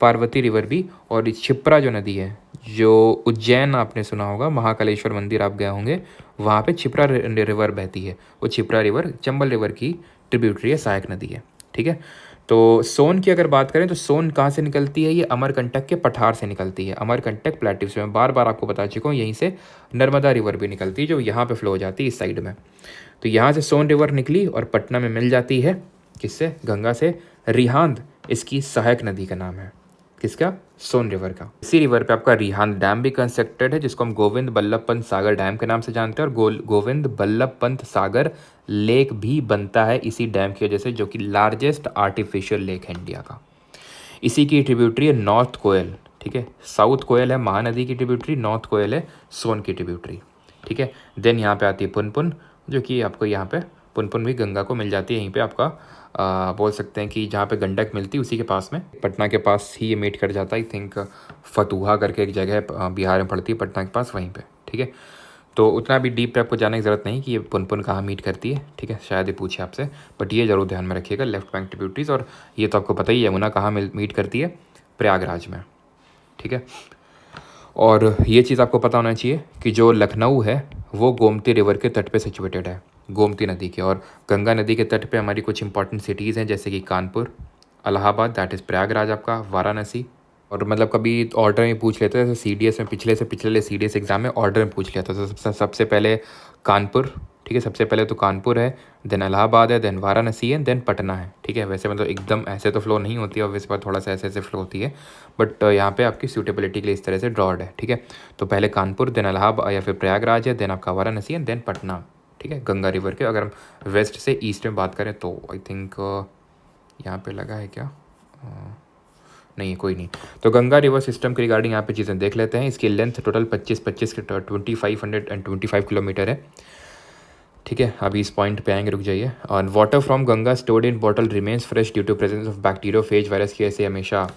Speaker 1: पार्वती रिवर भी। और ये क्षिप्रा जो नदी है, जो उज्जैन आपने सुना होगा, महाकालेश्वर मंदिर आप गए होंगे, वहाँ पे क्षिप्रा रिवर बहती है। वो क्षिप्रा रिवर चंबल रिवर की ट्रिब्यूटरी है, सहायक नदी है, ठीक है। तो सोन की अगर बात करें तो सोन कहाँ से निकलती है? ये अमरकंटक के पठार से निकलती है। अमरकंटक प्लेट्यू से मैं बार बार आपको बता चुका हूँ, यहीं से नर्मदा रिवर भी निकलती है, जो यहाँ पे फ्लो हो जाती है इस साइड में। तो यहाँ से सोन रिवर निकली और पटना में मिल जाती है, किससे? गंगा से। रिहांद इसकी सहायक नदी का नाम है, किसका? सोन रिवर का। इसी रिवर पे आपका रिहांद डैम भी कंस्ट्रक्टेड है, जिसको हम गोविंद बल्लभ पंत सागर डैम के नाम से जानते हैं, और गोविंद बल्लभ पंत सागर लेक भी बनता है इसी डैम की वजह से, जो कि लार्जेस्ट आर्टिफिशियल लेक है इंडिया का। इसी की ट्रिब्यूटरी है नॉर्थ कोयल, ठीक है। साउथ कोयल है महानदी की ट्रिब्यूटरी, नॉर्थ कोयल है सोन की ट्रिब्यूटरी, ठीक है। देन यहाँ पे आती है पुनपुन, जो कि आपको यहाँ पे पुनपुन भी गंगा को मिल जाती है, यहीं पे आपका बोल सकते हैं कि जहाँ पे गंडक मिलती है उसी के पास में, पटना के पास ही ये मीट कर जाता है। आई थिंक फतुहा करके एक जगह है, बिहार में पड़ती है, पटना के पास, वहीं पे, ठीक है। तो उतना भी डीप पे आपको जाने की ज़रूरत नहीं कि ये पुनपुन कहाँ मीट करती है, ठीक है, शायद ये पूछे आपसे, बट ये ज़रूर ध्यान में रखिएगा, लेफ्ट बैंक ट्रिब्यूटरीज। और ये तो आपको पता ही है यमुना कहाँ मीट करती है? प्रयागराज में, ठीक है। और ये चीज़ आपको पता होना चाहिए कि जो लखनऊ है वो गोमती रिवर के तट पे सिचुएटेड है, गोमती नदी के। और गंगा नदी के तट पे हमारी कुछ इंपॉर्टेंट सिटीज़ हैं, जैसे कि कानपुर, इलाहाबाद, दैट इज़ प्रयागराज आपका, वाराणसी। और मतलब कभी ऑर्डर में पूछ लेते हैं, जैसे सीडीएस में पिछले सीडीएस एग्जाम में ऑर्डर में पूछ लिया था, तो सबसे पहले कानपुर, ठीक है, सबसे पहले तो कानपुर है, देन इलाहाबाद है, देन वाराणसी है, देन पटना है, ठीक है। वैसे मतलब एकदम ऐसे तो फ्लो नहीं होती है, ऑब्वियस बात, थोड़ा सा ऐसे फ्लो होती है, बट यहाँ पे आपकी सूटेबिलिटी के लिए इस तरह से ड्रॉड है, ठीक है। तो पहले कानपुर, देन इलाहाबाद या फिर प्रयागराज है, देन आपका वाराणसी है, देन पटना, ठीक है, गंगा रिवर के। अगर हम वेस्ट से ईस्ट में बात करें तो आई थिंक यहाँ पे लगा है क्या? नहीं, कोई नहीं। तो गंगा रिवर सिस्टम के रिगार्डिंग यहाँ पे चीज़ें देख लेते हैं। इसकी लेंथ टोटल 25 के 2525 किलोमीटर है, ठीक है। अभी इस पॉइंट पे आएंगे, रुक जाइए। और water from Ganga stored in bottle remains fresh due to presence of bacteriophage virus की, ऐसे हमेशा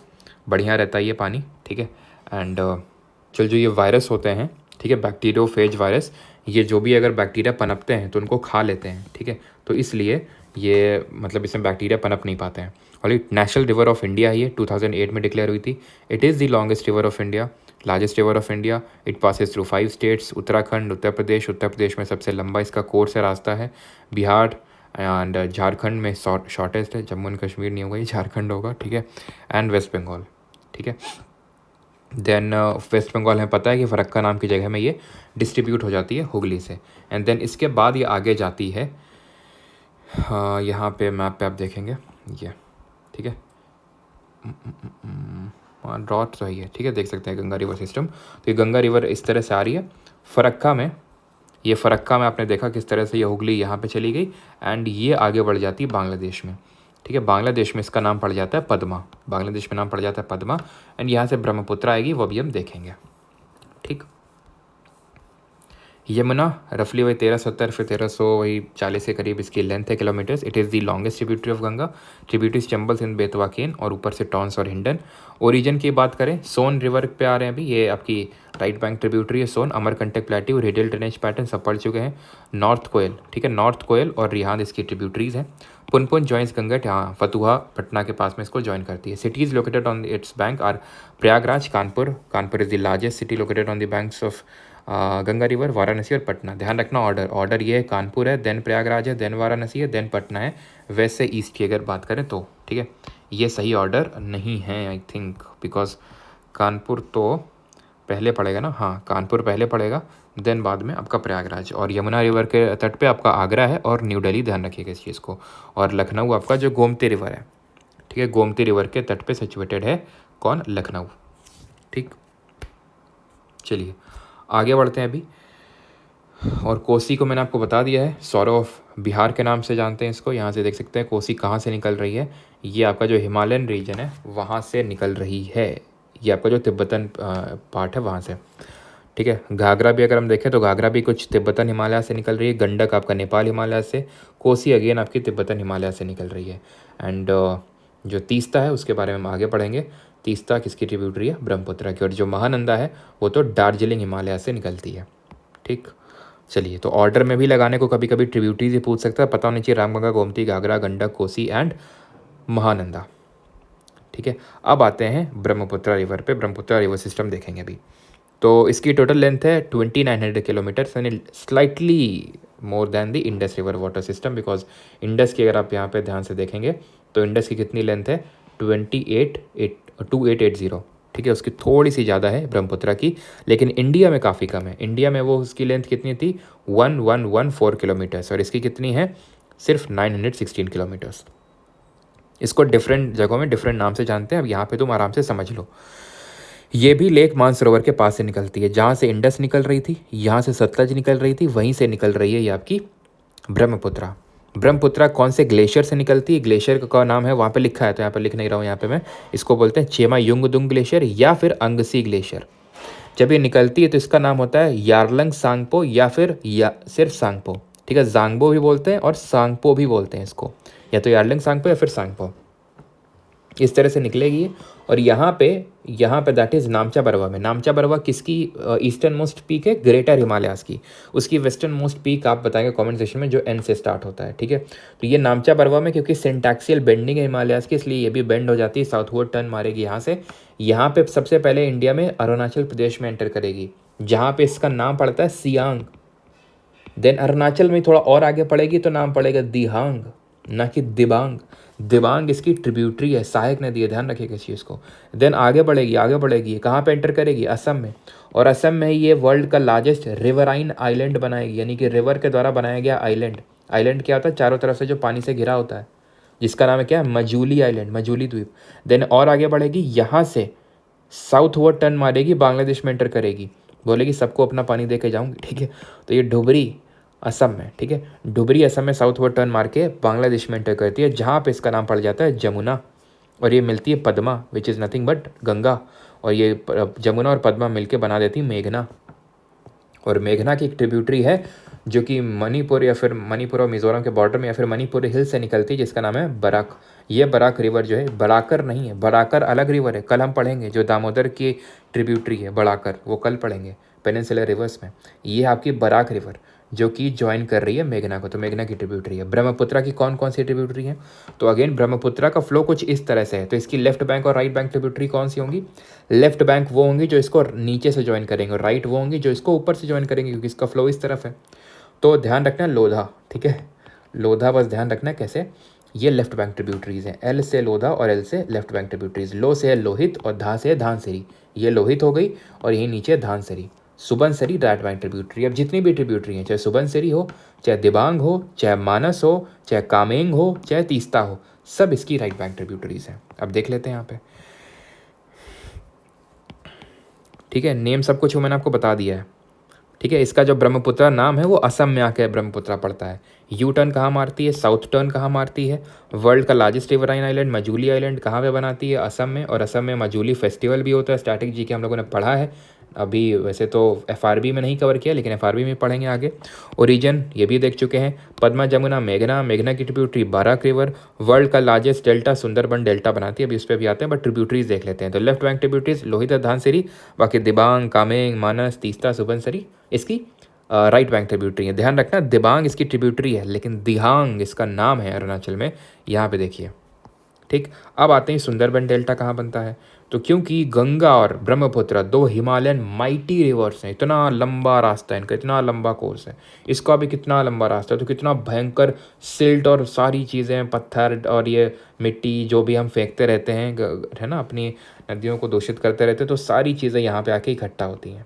Speaker 1: बढ़िया रहता है ये पानी, ठीक है। एंड चल जो ये वायरस होते हैं, ठीक है, बैक्टीरियोफेज वायरस, ये जो भी अगर बैक्टीरिया पनपते हैं तो उनको खा लेते हैं, ठीक है। तो इसलिए ये मतलब इसमें बैक्टीरिया पनप नहीं पाते हैं। और ये नेशनल रिवर ऑफ इंडिया है, ये 2008 में डिक्लेयर हुई थी। It is the longest river of India, largest river of India. It passes through 5 states, Uttarakhand, Uttar Pradesh में सबसे लंबा इसका कोर्स है, रास्ता है। बिहार एंड झारखंड में शॉर्टेस्ट है, जम्मू एंड कश्मीर नहीं होगा, ये झारखंड होगा, ठीक है। एंड वेस्ट बंगाल, ठीक है। देन वेस्ट बंगाल में पता है कि फरक्का नाम की जगह में ये डिस्ट्रीब्यूट हो जाती है हुगली से। एंड देन इसके बाद ये आगे जाती है, यहाँ पे मैप पे आप देखेंगे ये, ठीक है, डॉट तो है, ठीक है, देख सकते हैं गंगा रिवर सिस्टम। तो ये गंगा रिवर इस तरह से आ रही है फरक्का में, ये फरक्का में आपने देखा किस तरह से ये हुगली यहाँ पे चली गई, एंड ये आगे बढ़ जाती है बांग्लादेश में, ठीक है। बांग्लादेश में इसका नाम पड़ जाता है पद्मा, बांग्लादेश में नाम पड़ जाता है पद्मा। एंड यहाँ से ब्रह्मपुत्र आएगी, वो भी हम देखेंगे, ठीक। यमुना रफली वही 1370 फिर 1300 वही 40 के करीब इसकी लेंथ है kilometers. It is the longest tributary of Ganga. Tributaries Chambal Sindh Betwa Ken और ऊपर से टॉन्स और हिंडन। ओरिजिन की बात करें सोन रिवर पे आ रहे हैं अभी, ये आपकी राइट बैंक ट्रिब्यूटरी है Son. Amarkantak plateau radial drainage pattern सब पढ़ चुके हैं। नॉर्थ कोयल, ठीक है, नॉर्थ कोयल और रिहांद इसकी ट्रिब्यूटरीज हैं। पुनपुन जॉइंस गंगट, हाँ फतुहा पटना के पास में इसको ज्वाइन करती है। Cities located on its bank are Prayagraj, Kanpur, Kanpur is the largest city located on the banks of Ganga river, Varanasi और पटना। ध्यान रखना ऑर्डर ये है, कानपुर है, देन प्रयागराज है, देन वाराणसी है, देन पटना है, वेस्ट से ईस्ट की अगर बात करें तो, ठीक है। ये सही ऑर्डर नहीं है आई थिंक, बिकॉज कानपुर तो पहले पड़ेगा ना, हाँ कानपुर पहले पड़ेगा, देन बाद में आपका प्रयागराज। और यमुना रिवर के तट पे आपका आगरा है और न्यू दिल्ली, ध्यान रखिएगा इस चीज़ को। और लखनऊ आपका जो गोमती रिवर है, ठीक है, गोमती रिवर के तट पे सिचुएटेड है कौन, लखनऊ, ठीक। चलिए आगे बढ़ते हैं अभी। और कोसी को मैंने आपको बता दिया है, सौरव ऑफ बिहार के नाम से जानते हैं इसको। यहाँ से देख सकते हैं कोसी कहाँ से निकल रही है, ये आपका जो हिमालयन रीजन है वहाँ से निकल रही है, ये आपका जो तिब्बतन पार्ट है वहाँ से, ठीक है। घाघरा भी अगर हम देखें तो घाघरा भी कुछ तिब्बतन हिमालय से निकल रही है। गंडक आपका नेपाल हिमालय से, कोसी अगेन आपकी तिब्बतन हिमालय से निकल रही है। एंड जो तीस्ता है उसके बारे में हम आगे पढ़ेंगे। तीस्ता किसकी ट्रिब्यूटरी है, ब्रह्मपुत्र की। और जो महानंदा है वो तो दार्जिलिंग हिमालय से निकलती है, ठीक। चलिए तो ऑर्डर में भी लगाने को कभी कभी ट्रिब्यूटरीज ही पूछ सकता है, पता होना चाहिए रामगंगा, गोमती, घाघरा, गंडक, कोसी एंड महानंदा, ठीक है। अब आते हैं ब्रह्मपुत्र रिवर पे, ब्रह्मपुत्र रिवर सिस्टम देखेंगे अभी। तो इसकी टोटल लेंथ है 2900 किलोमीटर, यानी slightly more than the Indus river water system, because Indus की अगर आप यहाँ पे ध्यान से देखेंगे तो इंडस की कितनी लेंथ है 2880, ठीक है, उसकी थोड़ी सी ज़्यादा है ब्रह्मपुत्र की, लेकिन इंडिया में काफ़ी कम है। इंडिया में वो उसकी लेंथ कितनी थी 1114 किलोमीटर्स और इसकी कितनी है सिर्फ 916 किलोमीटर्स। इसको डिफरेंट जगहों में डिफरेंट नाम से जानते हैं, अब यहाँ पे तुम आराम से समझ लो। ये भी लेक मानसरोवर के पास से निकलती है, जहाँ से इंडस निकल रही थी, यहाँ से सतलज निकल रही थी, वहीं से निकल रही है ये आपकी ब्रह्मपुत्रा। ब्रह्मपुत्रा कौन से ग्लेशियर से निकलती है, ग्लेशियर का नाम है वहाँ पे लिखा है तो यहाँ पे लिख नहीं रहा हूँ, यहाँ पे मैं इसको बोलते हैं चेमा युंगदुंग ग्लेशियर या फिर अंगसी ग्लेशियर। जब ये निकलती है तो इसका नाम होता है यारलंग सांगपो या फिर सिर्फ सांगपो, ठीक है। जांगबो भी बोलते हैं और सांगपो भी बोलते हैं इसको, या तो यारलंग सांगपो या फिर सांगपो, इस तरह से निकलेगी। और यहाँ पे दैट इज़ नामचा बरवा में। नामचा बरवा किसकी ईस्टर्न मोस्ट पीक है, ग्रेटर हिमालयाज की। उसकी वेस्टर्न मोस्ट पीक आप बताएंगे कमेंट सेक्शन में, जो एन से स्टार्ट होता है, ठीक है। तो ये नामचा बरवा में क्योंकि सिंटैक्सियल बेंडिंग है हिमालयाज की, इसलिए ये भी बेंड हो जाती है, साउथवर्ड टर्न मारेगी यहाँ से। यहाँ पे सबसे पहले इंडिया में अरुणाचल प्रदेश में एंटर करेगी, जहाँ पे इसका नाम पड़ता है सियांग। देन अरुणाचल में थोड़ा और आगे पड़ेगी तो नाम पड़ेगा दिहांग, ना कि दिबांग। दिबांग इसकी ट्रिब्यूटरी है, सहायक नदी है, ध्यान रखिएगा इस चीज़ को। देन आगे बढ़ेगी कहाँ पे एंटर करेगी, असम में। और असम में ये वर्ल्ड का लार्जेस्ट रिवराइन आइलैंड बनाएगी, यानी कि रिवर के द्वारा बनाया गया आइलैंड। आइलैंड क्या होता है, चारों तरफ से जो पानी से घिरा होता है, जिसका नाम है क्या, मजूली आइलैंड, मजूली द्वीप। देन और आगे बढ़ेगी, यहाँ से साउथवर्ड टर्न मारेगी, बांग्लादेश में एंटर करेगी, बोलेगी सबको अपना पानी दे के जाऊँगी, ठीक है। तो ये डुबरी असम में, ठीक है, डुबरी असम में साउथवर्ड टर्न मार के बांग्लादेश में एंटर करती है, जहाँ पे इसका नाम पड़ जाता है जमुना। और ये मिलती है Padma, which is nothing but Ganga. और ये जमुना और पद्मा मिलके बना देती मेघना। और मेघना की एक ट्रिब्यूटरी है जो कि मणिपुर और मिजोरम के बॉर्डर में या फिर मणिपुर हिल से निकलती है, जिसका नाम है बराक। ये बराक रिवर जो है, बराकर नहीं है, बराकर अलग रिवर है, कल हम पढ़ेंगे। जो दामोदर की ट्रिब्यूटरी है बराकर, वो कल पढ़ेंगे पेनिनसुलर रिवर्स में। ये आपकी बराक रिवर जो कि ज्वाइन कर रही है मेघना को, तो मेघना की ट्रिब्यूटरी है। ब्रह्मपुत्रा की कौन कौन सी ट्रिब्यूटरी है, तो अगेन ब्रह्मपुत्रा का फ्लो कुछ इस तरह से है। तो इसकी लेफ्ट बैंक और राइट बैंक ट्रिब्यूटरी कौन सी होंगी, लेफ्ट बैंक वो होंगी जो इसको नीचे से ज्वाइन करेंगे, और राइट वो होंगी जो इसको ऊपर से ज्वाइन करेंगे, क्योंकि इसका फ्लो इस तरफ है। तो ध्यान रखना लोधा, ठीक है, लोधा बस ध्यान रखना है कैसे। ये लेफ्ट बैंक ट्रिब्यूटरीज हैं, एल से लोधा और एल से लेफ्ट बैंक ट्रिब्यूटरीज। लो से है लोहित और धा से है धानसरी, ये लोहित हो गई, और यही नीचे Dhansiri. Subansiri right bank tributary. अब जितनी भी ट्रिब्यूटरी हैं, चाहे सुबनसरी हो, चाहे दिबांग हो, चाहे मानस हो, चाहे कामेंग हो, चाहे तीस्ता हो, सब इसकी राइट बैंक ट्रिब्यूटरीज हैं। अब देख लेते हैं यहाँ पे, ठीक है, नेम सब कुछ मैंने आपको बता दिया है, ठीक है। इसका जो ब्रह्मपुत्रा नाम है वो असम में आके ब्रह्मपुत्रा पड़ता है। यू टर्न कहाँ मारती है, साउथ टर्न कहाँ मारती है, वर्ल्ड का largest riverine island Majuli island कहाँ पे बनाती है, असम में। और असम में मजूली फेस्टिवल भी होता है, स्टैटिक जी के हम लोगों ने पढ़ा है, अभी वैसे तो FRB में नहीं कवर किया, लेकिन FRB में पढ़ेंगे आगे। ओरिजिन ये भी देख चुके हैं। पद्मा, जमुना, मेघना, मेघना की ट्रिब्यूटरी बाराक रिवर, वर्ल्ड का लार्जेस्ट डेल्टा सुंदरबन डेल्टा बनाती है, अभी उस पर भी आते हैं, बट ट्रिब्यूटरीज देख लेते हैं। तो लेफ्ट बैंक ट्रिब्यूटरीज लोहित, धानसिरी, बाकी दिबांग, कामेंग, मानस, तीस्ता, सुबनसिरी इसकी राइट बैंक ट्रिब्यूटरी है। ध्यान रखना दिबांग इसकी ट्रिब्यूटरी है, लेकिन दिहांग इसका नाम है अरुणाचल में, यहाँ पे देखिए। ठीक, अब आते हैं सुंदरबन डेल्टा कहाँ बनता है। तो क्योंकि गंगा और ब्रह्मपुत्र दो हिमालयन माइटी रिवर्स हैं, इतना लंबा रास्ता है इनका, इतना लंबा कोर्स है, इसका भी कितना लंबा रास्ता है, तो कितना भयंकर सिल्ट और सारी चीज़ें, पत्थर और ये मिट्टी जो भी हम फेंकते रहते हैं, है ना, अपनी नदियों को दूषित करते रहते हैं, तो सारी चीज़ें यहाँ पे आके इकट्ठा होती हैं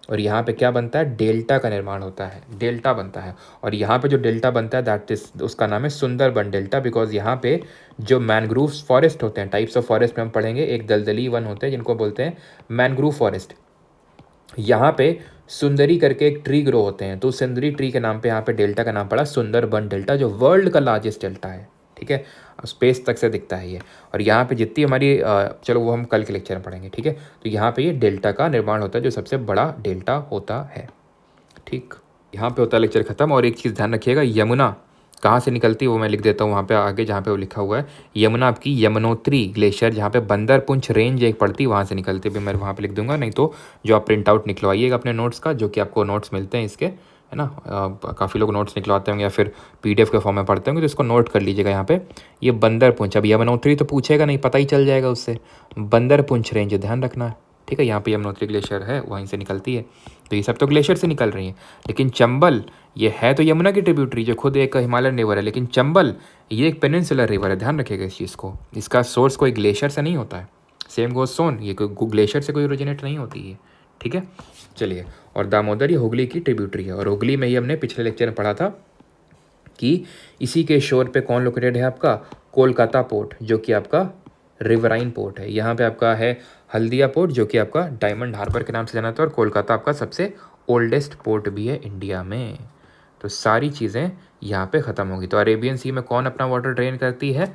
Speaker 1: और यहाँ पे क्या बनता है, डेल्टा का निर्माण होता है, डेल्टा बनता है। और यहाँ पे जो डेल्टा बनता है दैट इज, उसका नाम है सुंदरबन डेल्टा, बिकॉज यहाँ पे जो मैनग्रूव फॉरेस्ट होते हैं, टाइप्स ऑफ फॉरेस्ट में हम पढ़ेंगे, एक दलदली वन होते हैं जिनको बोलते हैं मैनग्रूव फॉरेस्ट। यहाँ पे सुंदरी करके एक ट्री ग्रो होते हैं, तो सुंदरी ट्री के नाम पे यहाँ पे डेल्टा का नाम पड़ा सुंदरबन डेल्टा, जो वर्ल्ड का लार्जेस्ट डेल्टा है। ठीक है, स्पेस तक से दिखता है ये। और यहाँ पे जितनी हमारी चलो वो हम कल के लेक्चर में पढ़ेंगे। ठीक है, तो यहाँ पे ये डेल्टा का निर्माण होता है, जो सबसे बड़ा डेल्टा होता है। ठीक, यहाँ पे होता है लेक्चर खत्म। और एक चीज़ ध्यान रखिएगा, यमुना कहाँ से निकलती है वो मैं लिख देता हूँ वहाँ पे आगे, जहाँ पे वो लिखा हुआ है यमुना आपकी यमुनोत्री ग्लेशियर, जहाँ पे बंदरपुंछ रेंज एक पड़ती है, वहाँ से निकलती है। भी मैं वहाँ पे लिख दूंगा, नहीं तो जो आप प्रिंट आउट निकलवाइएगा अपने नोट्स का, जो कि आपको नोट्स मिलते हैं इसके, है ना, काफ़ी लोग नोट्स निकलवाते होंगे या फिर PDF के फॉर्म में पढ़ते होंगे, तो इसको नोट कर लीजिएगा यहाँ पे। ये बंदरपुंछ, अब यमुनोत्री तो पूछेगा नहीं, पता ही चल जाएगा उससे, बंदरपुंछ रेंज ध्यान रखना है। ठीक है, यहाँ पे यमुनोत्री ग्लेशियर है, वहीं से निकलती है। तो ये सब तो ग्लेशियर से निकल रही हैं, लेकिन चंबल ये है तो यमुना की ट्रिब्यूटरी, जो खुद एक हिमालयन रिवर है, लेकिन चंबल ये एक पेनिनसुलर रिवर है, ध्यान रखिएगा इस चीज़ को। इसका सोर्स कोई ग्लेशियर से नहीं होता है। सेम गोज सोन, ये कोई ग्लेशियर से कोई ओरिजिनेट नहीं होती है। ठीक है, चलिए। और दामोदर ये हुगली की ट्रिब्यूटरी है, और हुगली में ही हमने पिछले लेक्चर में पढ़ा था कि इसी के शोर पे कौन लोकेटेड है आपका, कोलकाता पोर्ट, जो कि आपका रिवराइन पोर्ट है। यहाँ पे आपका है हल्दिया पोर्ट, जो कि आपका डायमंड हार्बर के नाम से जाना था, और कोलकाता आपका सबसे ओल्डेस्ट पोर्ट भी है इंडिया में। तो सारी चीज़ें यहाँ पे ख़त्म होगी। तो अरेबियन सी में कौन अपना वाटर ड्रेन करती है,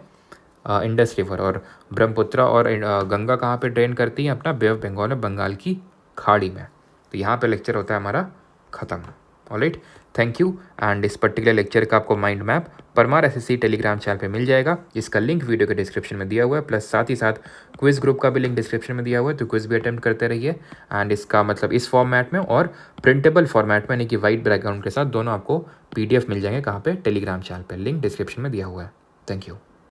Speaker 1: इंडस रिवर, और ब्रह्मपुत्र और गंगा कहाँ पे ड्रेन करती है, अपना बे ऑफ बंगाल में, बंगाल की खाड़ी में। तो यहाँ पे लेक्चर होता है हमारा ख़त्म। Alright, thank you. एंड इस पर्टिकुलर लेक्चर का आपको mind map Parmar SSC Telegram channel पे मिल जाएगा, जिसका लिंक वीडियो के डिस्क्रिप्शन में दिया हुआ है, प्लस साथ ही साथ क्विज ग्रुप का भी लिंक डिस्क्रिप्शन में दिया हुआ है, तो क्विज भी अटेम्प्ट करते रहिए। एंड इसका मतलब इस फॉर्मेट में और प्रिंटेबल फॉर्मेट में, यानी कि वाइट बैकग्राउंड के साथ, दोनों आपको PDF मिल जाएंगे। कहाँ पे, टेलीग्राम चैनल पर, लिंक डिस्क्रिप्शन में दिया हुआ है। Thank you.